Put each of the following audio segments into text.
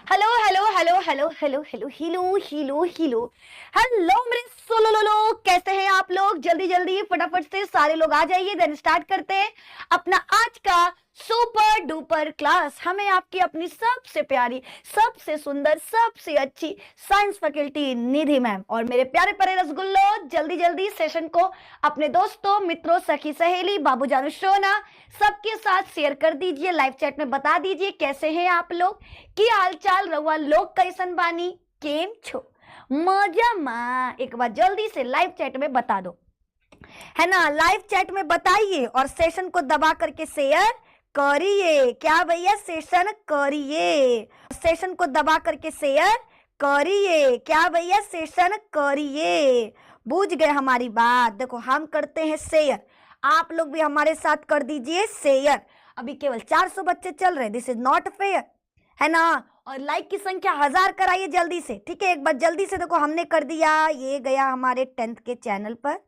Hello hello hello hello hello hello हिलो हिलो हिलो हेलो मेरे सोलो लो लोग, कैसे हैं आप लोग? जल्दी जल्दी फटाफट से सारे लोग आ जाइए, देन स्टार्ट करते हैं अपना आज का सुपर डुपर क्लास। हमें आपकी अपनी सबसे प्यारी, सबसे सुंदर, सबसे अच्छी साइंस फैकल्टी निधि मैम और मेरे प्यारे प्यारे रसगुल्लो, जल्दी जल्दी सेशन को अपने दोस्तों, मित्रों, सखी सहेली, बाबूजान, शोना सबके साथ शेयर कर दीजिए। लाइव चैट में बता दीजिए कैसे हैं आप लोग, की हालचाल रहुआ लोग कैसन बानी, केम छो, मजा मा। एक बार जल्दी से लाइव चैट में बता दो, है ना? लाइव चैट में बताइए और सेशन को दबा करके शेयर करिए। क्या भैया? सेशन करिए, सेशन को दबा करके शेयर करिए। क्या भैया? सेशन करिए। बुझ गए हमारी बात? देखो हम करते हैं शेयर, आप लोग भी हमारे साथ कर दीजिए शेयर। अभी केवल 400 बच्चे चल रहे, दिस इज नॉट फेयर, है ना? और लाइक की संख्या 1000 कराइए जल्दी से, ठीक है? एक बार जल्दी से देखो, हमने कर दिया, ये गया हमारे 10th के चैनल पर,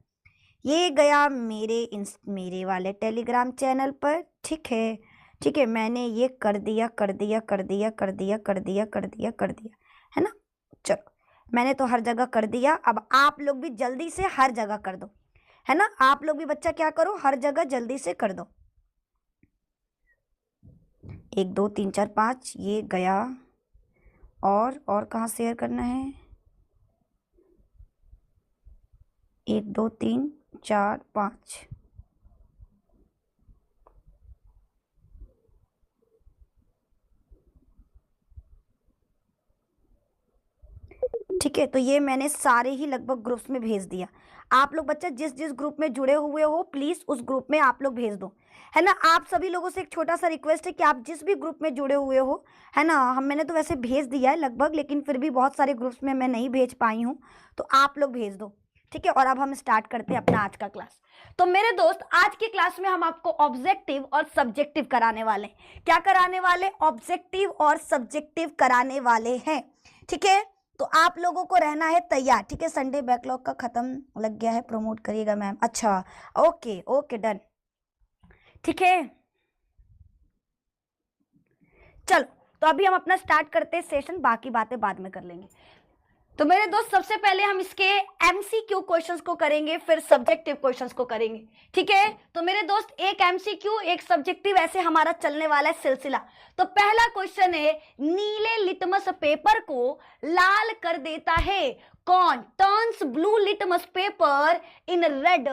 ये गया मेरे वाले टेलीग्राम चैनल पर, ठीक है? ठीक है, मैंने ये कर दिया कर दिया कर दिया कर दिया कर दिया कर दिया कर दिया, है ना? चलो, मैंने तो हर जगह कर दिया, अब आप लोग भी जल्दी से हर जगह कर दो, है ना? आप लोग भी बच्चा क्या करो, हर जगह जल्दी से कर दो। 1 2 3 4 5 ये गया, और कहाँ शेयर करना है? 1 2 3 4 5, ठीक है? तो ये मैंने सारे ही लगभग ग्रुप्स में भेज दिया। आप लोग बच्चा जिस जिस ग्रुप में जुड़े हुए हो, प्लीज उस ग्रुप में आप लोग भेज दो, है ना? आप सभी लोगों से एक छोटा सा रिक्वेस्ट है कि आप जिस भी ग्रुप में जुड़े हुए हो, है ना, मैंने तो वैसे भेज दिया है लगभग, लेकिन फिर भी बहुत सारे ग्रुप्स में मैं नहीं भेज पाई हूँ, तो आप लोग भेज दो, ठीक है? और अब हम स्टार्ट करते हैं अपना आज का क्लास। तो मेरे दोस्त, आज की क्लास में हम आपको ऑब्जेक्टिव और सब्जेक्टिव कराने वाले हैं। क्या कराने वाले? ऑब्जेक्टिव और सब्जेक्टिव कराने वाले हैं, ठीक है? तो आप लोगों को रहना है तैयार, ठीक है? संडे बैकलॉग का खत्म लग गया है, प्रमोट करिएगा मैम। अच्छा, ओके ओके, डन, ठीक है? चलो, तो अभी हम अपना स्टार्ट करते हैं सेशन, बाकी बातें बाद में कर लेंगे। तो मेरे दोस्त, सबसे पहले हम इसके एमसीक्यू क्वेश्चंस को करेंगे, फिर सब्जेक्टिव क्वेश्चंस को करेंगे, ठीक है? तो मेरे दोस्त, एक एमसीक्यू एक सब्जेक्टिव, ऐसे हमारा चलने वाला है सिलसिला। तो पहला क्वेश्चन है, नीले लिटमस पेपर को लाल कर देता है कौन? Turns blue litmus paper in red.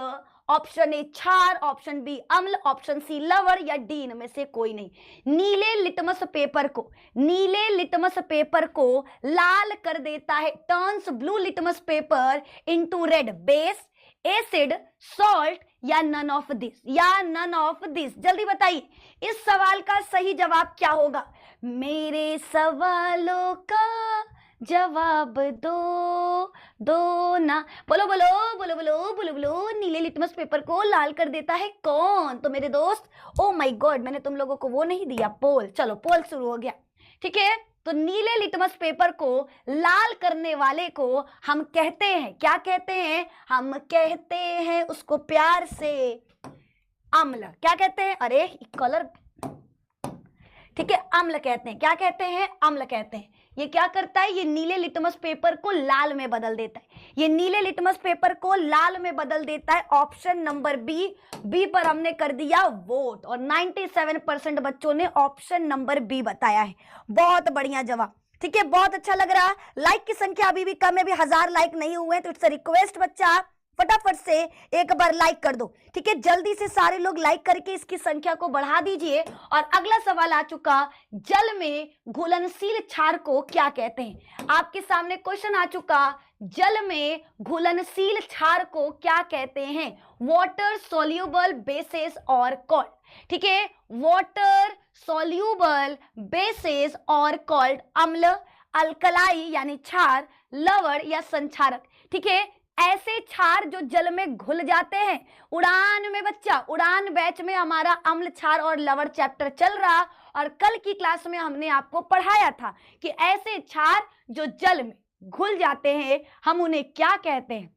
Option A क्षार, ऑप्शन बी अम्ल, ऑप्शन सी लवण, या डी इनमें से कोई नहीं। नीले लिटमस पेपर को, नीले लिटमस पेपर को लाल कर देता है, turns blue litmus paper into red. Base, acid, salt, या नन ऑफ दिस, या नन ऑफ दिस। जल्दी बताइए, इस सवाल का सही जवाब क्या होगा? मेरे सवालों का जवाब दो, दो ना। बोलो बोलो बोलो बोलो बोलो बोलो, नीले लिटमस पेपर को लाल कर देता है कौन? तो मेरे दोस्त, ओ माय गॉड, मैंने तुम लोगों को वो नहीं दिया, पोल। चलो, पोल शुरू हो गया, ठीक है? तो नीले लिटमस पेपर को लाल करने वाले को हम कहते हैं, क्या कहते हैं? हम कहते हैं उसको प्यार से अम्ल। क्या कहते हैं? अरे कलर, ठीक है, अम्ल कहते हैं। क्या कहते हैं? अम्ल कहते हैं। ये क्या करता है? ये नीले लिटमस पेपर को लाल में बदल देता है, ये नीले लिटमस पेपर को लाल में बदल देता है। ऑप्शन नंबर बी, बी पर हमने कर दिया वोट, और 97% बच्चों ने ऑप्शन नंबर बी बताया है। बहुत बढ़िया जवाब, ठीक है? बहुत अच्छा लग रहा। लाइक की संख्या अभी भी कम है, अभी 1000 लाइक नहीं हुए, तो इट्स अ रिक्वेस्ट बच्चा, फटाफट से एक बार लाइक कर दो, ठीक है? जल्दी से सारे लोग लाइक करके इसकी संख्या को बढ़ा दीजिए। और अगला सवाल आ चुका, जल में घुलनशील क्षार को क्या कहते हैं? आपके सामने क्वेश्चन आ चुका, जल में घुलनशील क्षार को क्या कहते हैं? वाटर सोल्यूबल बेसेस और कॉल्ड, ठीक है? वाटर सोल्यूबल बेसेस और कॉल्ड, अम्ल, अल्कलाई यानी क्षार, लवण या संक्षारक, ठीक है? ऐसे क्षार जो जल में घुल जाते हैं। उड़ान में बच्चा, उड़ान बैच में हमारा अम्ल, क्षार और लवण चैप्टर चल रहा, और कल की क्लास में हमने आपको पढ़ाया था कि ऐसे क्षार जो जल में घुल जाते हैं हम उन्हें क्या कहते हैं?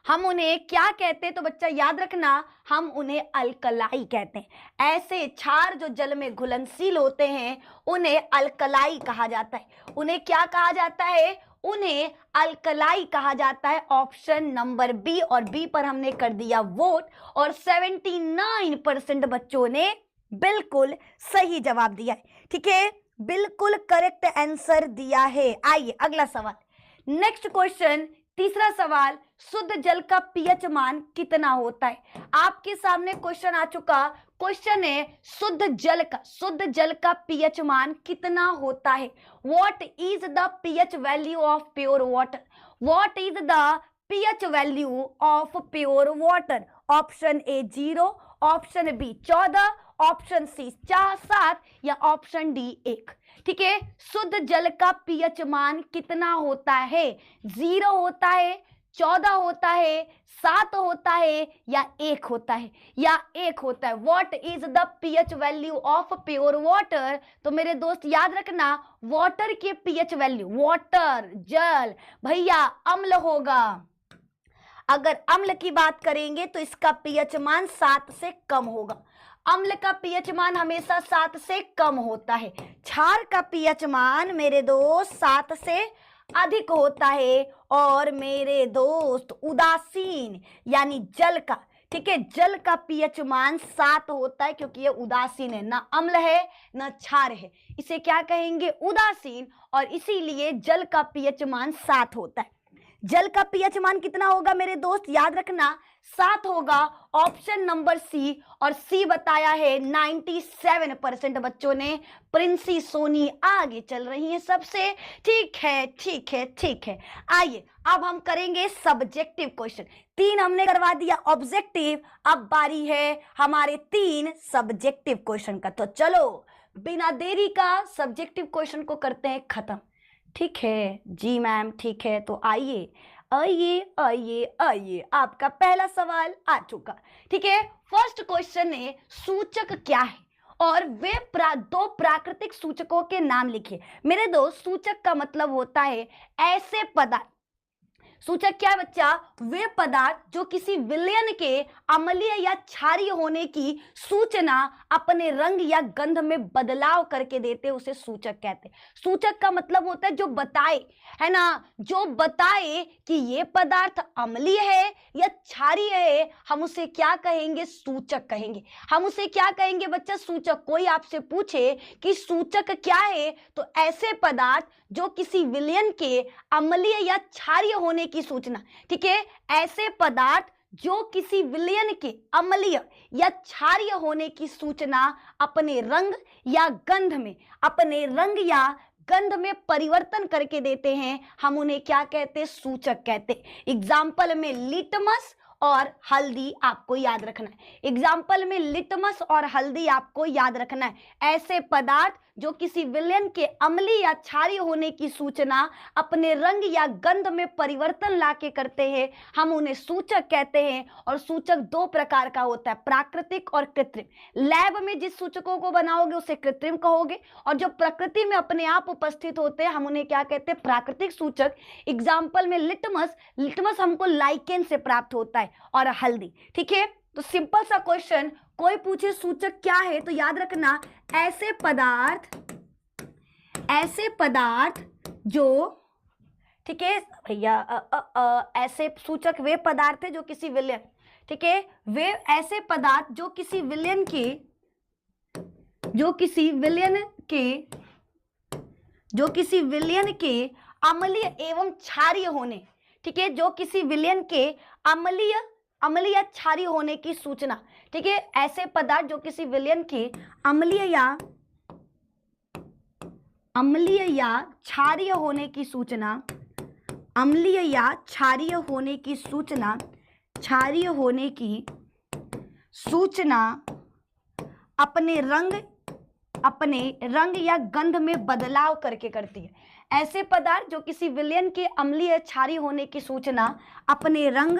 हम उन्हें क्या कहते हैं? तो बच्चा याद रखना, हम उन्हें अल्कलाई कहते हैं। ऐसे क्षार जो जल में घुलनशील होते हैं उन्हें अल्कलाई कहा जाता है। उन्हें क्या कहा जाता है? उन्हें अल्कलाई कहा जाता है। ऑप्शन नंबर बी, और बी पर हमने कर दिया वोट और 79% बच्चों ने बिल्कुल सही जवाब दिया है। ठीक है, बिल्कुल करेक्ट आंसर दिया है। आइए अगला सवाल, नेक्स्ट क्वेश्चन, तीसरा सवाल, शुद्ध जल का पीएच मान कितना होता है? आपके सामने क्वेश्चन आ चुका। क्वेश्चन है शुद्ध जल का पीएच मान कितना होता है? What is the pH value of pure water? What is the pH value of pure water? Option A 0, option B 14, option C 7 या ऑप्शन डी 1। ठीक है, शुद्ध जल का पीएच मान कितना होता है? 0 होता है, 14 होता है, 7 होता है या 1 होता है? या 1 होता है। What is the pH value of pure water? तो मेरे दोस्त याद रखना, वाटर के पीएच वैल्यू, वाटर जल भैया अम्ल होगा। अगर अम्ल की बात करेंगे तो इसका पीएच मान 7 से कम होगा। अम्ल का पीएच मान हमेशा 7 से कम होता है। क्षार का पीएच मान मेरे दोस्त 7 से अधिक होता है। और मेरे दोस्त उदासीन यानी जल का, ठीक है, जल का पीएच मान 7 होता है क्योंकि ये उदासीन है, ना अम्ल है ना क्षार है, इसे क्या कहेंगे? उदासीन। और इसीलिए जल का पीएच मान 7 होता है। जल का पीएच मान कितना होगा मेरे दोस्त? याद रखना 7 होगा। ऑप्शन नंबर सी, और सी बताया है 97% बच्चों ने। प्रिंसी सोनी आगे चल रही हैं सबसे। ठीक है ठीक है ठीक है। आइए अब हम करेंगे सब्जेक्टिव क्वेश्चन। 3 हमने करवा दिया ऑब्जेक्टिव, अब बारी है हमारे 3 सब्जेक्टिव क्वेश्चन का। तो चलो बिना देरी का सब्जेक्टिव क्वेश्चन को करते हैं खत्म। ठीक है जी मैम, ठीक है। तो आइए आइए आइए आइए, आपका पहला सवाल आ चुका। ठीक है, फर्स्ट क्वेश्चन है सूचक क्या है? और वे 2 प्राकृतिक सूचकों के नाम लिखिए। मेरे दोस्त सूचक का मतलब होता है ऐसे पदार्थ। सूचक क्या है बच्चा? वे पदार्थ जो किसी विलयन के अम्लीय या क्षारीय होने की सूचना अपने रंग या गंध में बदलाव करके देते हैं, उसे सूचक कहते हैं। सूचक का मतलब होता है जो बताए, है ना, जो बताए कि ये पदार्थ अम्लीय है या क्षारीय है, हम उसे क्या कहेंगे? सूचक कहेंगे। हम उसे क्या कहेंगे बच्चा? सूचक। कोई आपसे पूछे कि सूचक क्या है, तो ऐसे पदार्थ जो किसी विलयन के अम्लीय या क्षारीय होने की सूचना, ठीक है, ऐसे पदार्थ जो किसी विलयन के अम्लीय या क्षारीय होने की सूचना अपने रंग या गंध में, अपने रंग या गंध में परिवर्तन करके देते हैं, हम उन्हें क्या कहते हैं? सूचक कहते हैं। एग्जाम्पल में लिटमस और हल्दी आपको याद रखना है। एग्जाम्पल में लिटमस और हल्दी आपको याद रखना है। ऐसे पदार्थ जो किसी विलयन के अम्लीय या क्षारीय होने की सूचना अपने रंग या गंध में परिवर्तन लाके करते हैं, हम उन्हें सूचक कहते हैं। और सूचक 2 प्रकार का होता है, प्राकृतिक और कृत्रिम। लैब में जिस सूचकों को बनाओगे उसे कृत्रिम कहोगे, और जो प्रकृति में अपने आप उपस्थित होते हैं हम उन्हें क्या कहते हैं? प्राकृतिक सूचक। एग्जाम्पल में लिटमस, लिटमस हमको लाइकेन से प्राप्त होता है, और हल्दी। ठीक है, तो सिंपल सा क्वेश्चन, कोई पूछे सूचक क्या है तो याद रखना ऐसे पदार्थ जो, ठीक है भैया, ऐसे सूचक वे पदार्थ है जो किसी विलयन, ठीक है, वे ऐसे पदार्थ जो किसी विलयन के अम्लीय एवं क्षारीय होने, ठीक है, जो किसी विलयन के अम्लीय या क्षारीय होने की सूचना, ठीक है, ऐसे पदार्थ जो किसी विलयन के अम्लीय या क्षारीय होने की सूचना, अम्लीय या क्षारीय होने की सूचना, क्षारीय होने की सूचना अपने रंग या गंध में बदलाव करके करती है। ऐसे पदार्थ जो किसी विलयन के अम्लीय क्षारीय होने की सूचना अपने रंग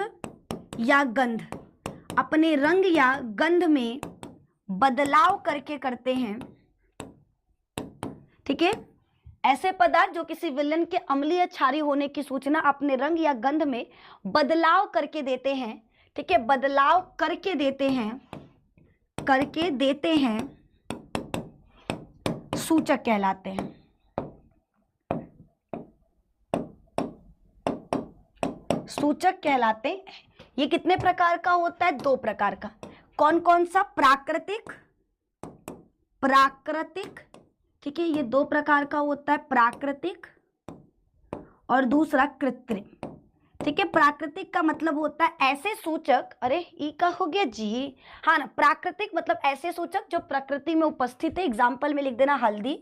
या गंध में बदलाव करके करते हैं, ठीक है, ऐसे पदार्थ जो किसी विलयन के अम्लीय या क्षारीय होने की सूचना अपने रंग या गंध में बदलाव करके देते हैं, ठीक है, बदलाव करके देते हैं, सूचक कहलाते हैं। सूचक कहलाते हैं। ये कितने प्रकार का होता है? 2 प्रकार का। कौन कौन सा? प्राकृतिक, ठीक है, ये 2 प्रकार का होता है, प्राकृतिक और दूसरा कृत्रिम। ठीक है, प्राकृतिक का मतलब होता है ऐसे सूचक, अरे ई का हो गया जी, हाँ ना, प्राकृतिक मतलब ऐसे सूचक जो प्रकृति में उपस्थित है। एग्जाम्पल में लिख देना हल्दी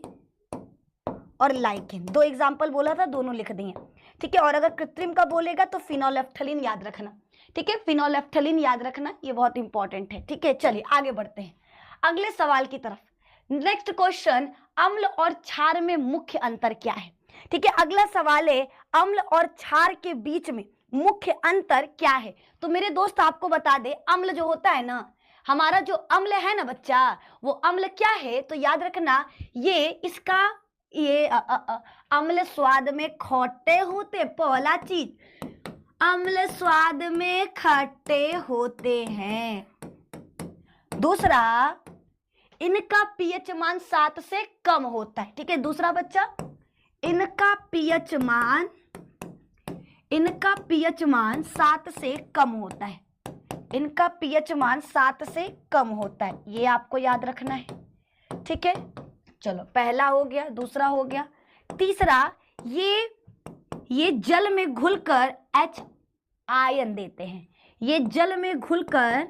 और लाइकेन, 2 एग्जाम्पल बोला था, दोनों लिख दिए। ठीक है, और अगर कृत्रिम का बोलेगा तो फिनोलेफ्थलीन याद रखना। ठीक है, फिनोलेफ्थलीन याद रखना, ये बहुत इंपॉर्टेंट है। ठीक है, चलिए आगे बढ़ते हैं अगले सवाल की तरफ। नेक्स्ट क्वेश्चन, अम्ल और क्षार में मुख्य अंतर क्या है? ठीक है, अगला सवाल है अम्ल और क्षार के बीच में मुख्य अंतर क्या है? तो मेरे दोस्त आपको बता दे, अम्ल जो होता है ना, हमारा जो अम्ल है ना बच्चा, वो अम्ल क्या है? तो याद रखना, ये इसका ये अम्ल स्वाद में खट्टे होते, पहला चीज अम्ल स्वाद में खट्टे होते हैं। दूसरा, इनका पीएच मान 7 से कम होता है। ठीक है, दूसरा बच्चा, इनका पीएच मान 7 से कम होता है। इनका पीएच मान 7 से कम होता है, ये आपको याद रखना है। ठीक है, चलो पहला हो गया, दूसरा हो गया, तीसरा, ये जल में घुलकर H आयन देते हैं। ये जल में घुलकर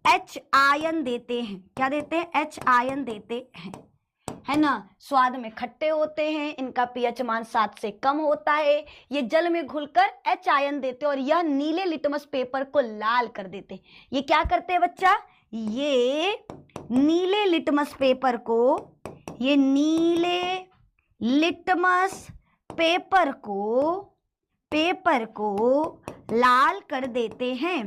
H आयन देते हैं। क्या देते हैं? H आयन देते हैं, है ना। स्वाद में खट्टे होते हैं, इनका पीएच मान 7 से कम होता है, ये जल में घुलकर H आयन देते हैं और यह नीले लिटमस पेपर को लाल कर देते हैं। ये क्या करते हैं बच्चा? ये नीले लिटमस पेपर को लाल कर देते हैं।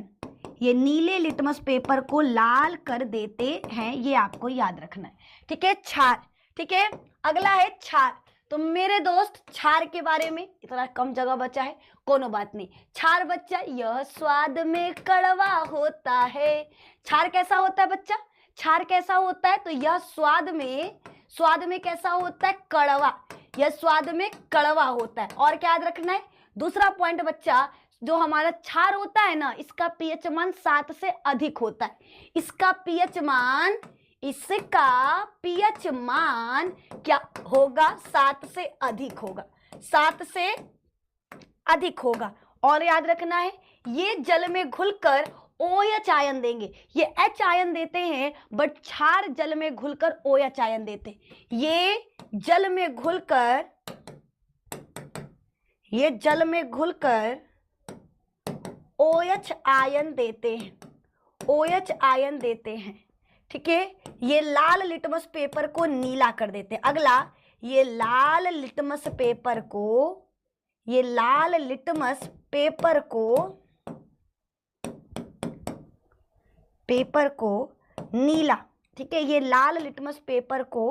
ये नीले लिटमस पेपर को लाल कर देते हैं, ये आपको याद रखना है। ठीक है, क्षार। ठीक है, अगला है क्षार। तो मेरे दोस्त, क्षार के बारे में इतना कम जगह बचा है, कोनो बात नहीं। क्षार बच्चा, यह स्वाद में कड़वा होता है। क्षार कैसा होता है बच्चा? क्षार कैसा होता है? तो यह स्वाद में कैसा होता है? कड़वा। यह स्वाद में कड़वा होता है। और क्या याद रखना है? दूसरा पॉइंट बच्चा, जो हमारा क्षार होता है ना, इसका पीएच मान 7 से अधिक होता है। इसका पीएच मान क्या होगा? 7 से अधिक होगा, 7 से अधिक होगा। और याद रखना है, ये जल में घुलकर OH आयन देंगे। ये H आयन देते हैं, बट क्षार जल में घुलकर OH आयन देते हैं। ये जल में घुलकर OH आयन देते हैं, OH आयन देते हैं। ठीक है, ये लाल लिटमस पेपर को नीला कर देते हैं। अगला, ये लाल लिटमस पेपर को नीला, ठीक है, ये लाल लिटमस पेपर को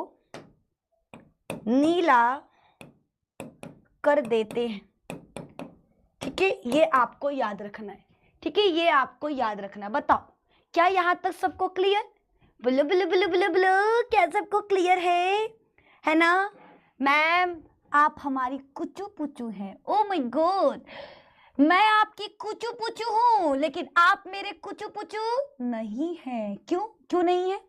नीला कर देते हैं। ठीक है, ये आपको याद रखना है। ठीक है, ये आपको याद रखना है। बताओ, क्या यहां तक सबको क्लियर? बोलो बोलो बोलो बोलो बोलो, क्या सबको क्लियर है ना? मैम, आप हमारी कुचू पुचू हैं। ओ माय गॉड, मैं आपकी कुचू पुचू हूं, लेकिन आप मेरे कुचू पुचू नहीं हैं। क्यों नहीं है?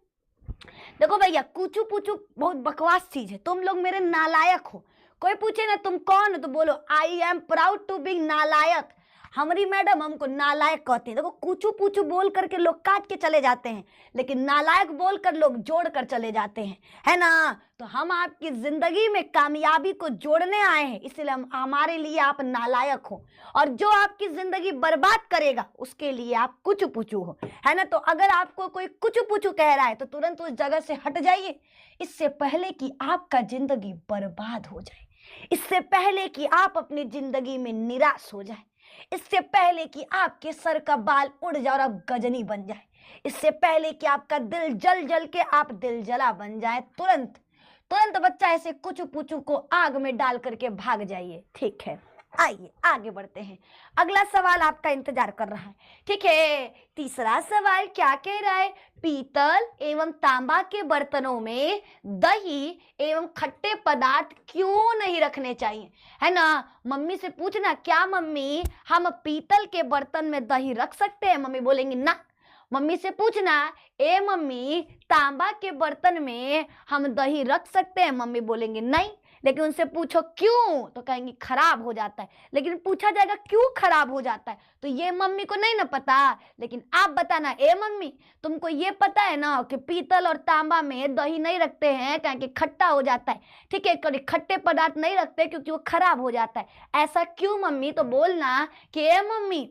देखो भैया, कुचू पुचू बहुत बकवास चीज है। तुम लोग मेरे नालायक हो। कोई पूछे ना तुम कौन हो, तो बोलो I am proud to be नालायक। हमारी मैडम हमको नालायक कहती है। देखो, कुचू पूचू बोल करके लोग काट के चले जाते हैं, लेकिन नालायक बोलकर लोग जोड़ कर चले जाते हैं, है ना। तो हम आपकी जिंदगी में कामयाबी को जोड़ने आए हैं, इसलिए हमारे लिए आप नालायक हो, और जो आपकी जिंदगी बर्बाद करेगा उसके लिए आप कुचू पूचू हो, है ना। तो अगर आपको कोई कुचू पूचू कह रहा है तो तुरंत उस जगह से हट जाइए, इससे पहले कि आपका जिंदगी बर्बाद हो जाए, इससे पहले कि आप अपनी जिंदगी में निराश हो जाए, इससे पहले कि आपके सर का बाल उड़ जाए और आप गजनी बन जाए। इससे पहले कि आपका दिल जल जल के आप दिल जला बन जाए, तुरंत तुरंत बच्चा ऐसे कुछ पूछू को आग में डाल करके भाग जाइए। ठीक है, आइए आगे बढ़ते हैं। अगला सवाल आपका इंतजार कर रहा है। ठीक है, तीसरा सवाल क्या कह रहा है? पीतल एवं तांबा के बर्तनों में दही एवं खट्टे पदार्थ क्यों नहीं रखने चाहिए? है ना, मम्मी से पूछना, क्या मम्मी हम पीतल के बर्तन में दही रख सकते हैं? मम्मी बोलेंगी ना। मम्मी से पूछना, ए मम्मी तांबा के बर्तन में हम दही रख सकते हैं? मम्मी बोलेंगे नहीं। लेकिन उनसे पूछो क्यों, तो कहेंगी खराब हो जाता है। लेकिन पूछा जाएगा क्यों खराब हो जाता है, तो ये मम्मी को नहीं ना पता। लेकिन आप बताना, ए मम्मी तुमको ये पता है ना कि पीतल और तांबा में दही नहीं रखते हैं कारण कि खट्टा हो जाता है। ठीक है, कभी खट्टे पदार्थ नहीं रखते क्योंकि वो खराब हो जाता है। ऐसा क्यों मम्मी? तो बोलना कि ए मम्मी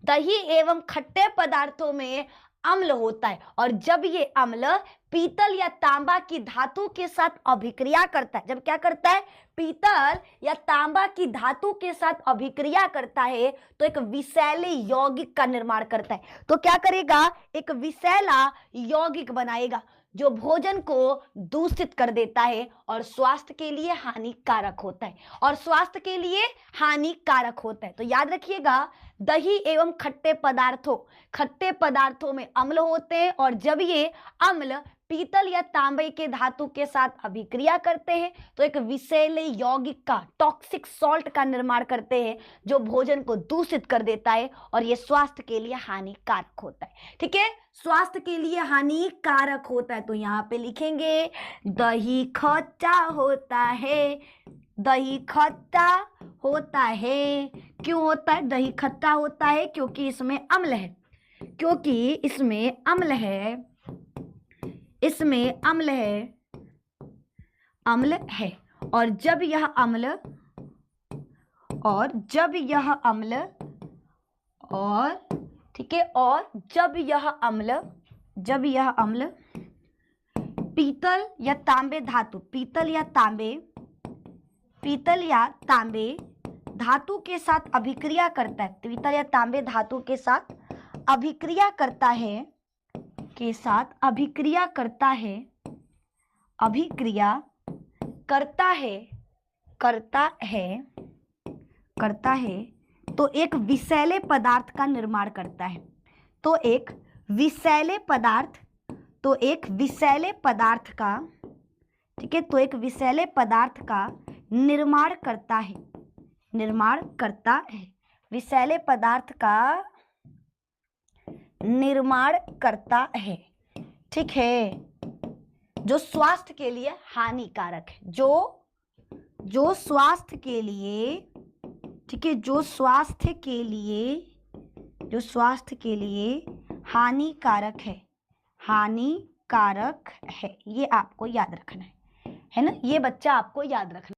दही एवं खट्टे पदार्थों में अम्ल होता है, और जब ये अम्ल पीतल या तांबा की धातु के साथ अभिक्रिया करता है, जब क्या करता है? पीतल या तांबा की धातु के साथ अभिक्रिया करता है तो एक विषैले यौगिक का निर्माण करता है। तो क्या करेगा? एक विषैला यौगिक बनाएगा जो भोजन को दूषित कर देता है और स्वास्थ्य के लिए हानिकारक होता है, और स्वास्थ्य के लिए हानिकारक होता है। तो याद रखिएगा, दही एवं खट्टे पदार्थों में अम्ल होते हैं, और जब ये अम्ल पीतल या तांबे के धातु के साथ अभिक्रिया करते हैं तो एक विषैले यौगिक का, टॉक्सिक सॉल्ट का निर्माण करते हैं जो भोजन को दूषित कर देता है और ये स्वास्थ्य के लिए हानिकारक होता है। ठीक है, स्वास्थ्य के लिए हानिकारक होता है। तो यहाँ पे लिखेंगे दही खट्टा होता है। दही खट्टा होता है। क्यों होता है दही खट्टा होता है? क्योंकि इसमें अम्ल है। क्योंकि इसमें अम्ल है। इसमें अम्ल है। अम्ल है। और जब यह अम्ल ठीक है, और जब यह अम्ल पीतल या तांबे धातु, पीतल या तांबे धातु के साथ अभिक्रिया करता है, पीतल या तांबे धातु के साथ अभिक्रिया करता है, अभिक्रिया करता है तो एक विषैले पदार्थ का निर्माण करता है। तो एक विषैले पदार्थ का, ठीक है, तो एक विषैले पदार्थ का निर्माण करता है। विषैले पदार्थ का निर्माण करता है। ठीक है, जो स्वास्थ्य के लिए हानिकारक है, जो स्वास्थ्य के लिए, ठीक है, जो स्वास्थ्य के लिए हानिकारक है। ये आपको याद रखना है ना, ये बच्चा आपको याद रखना है।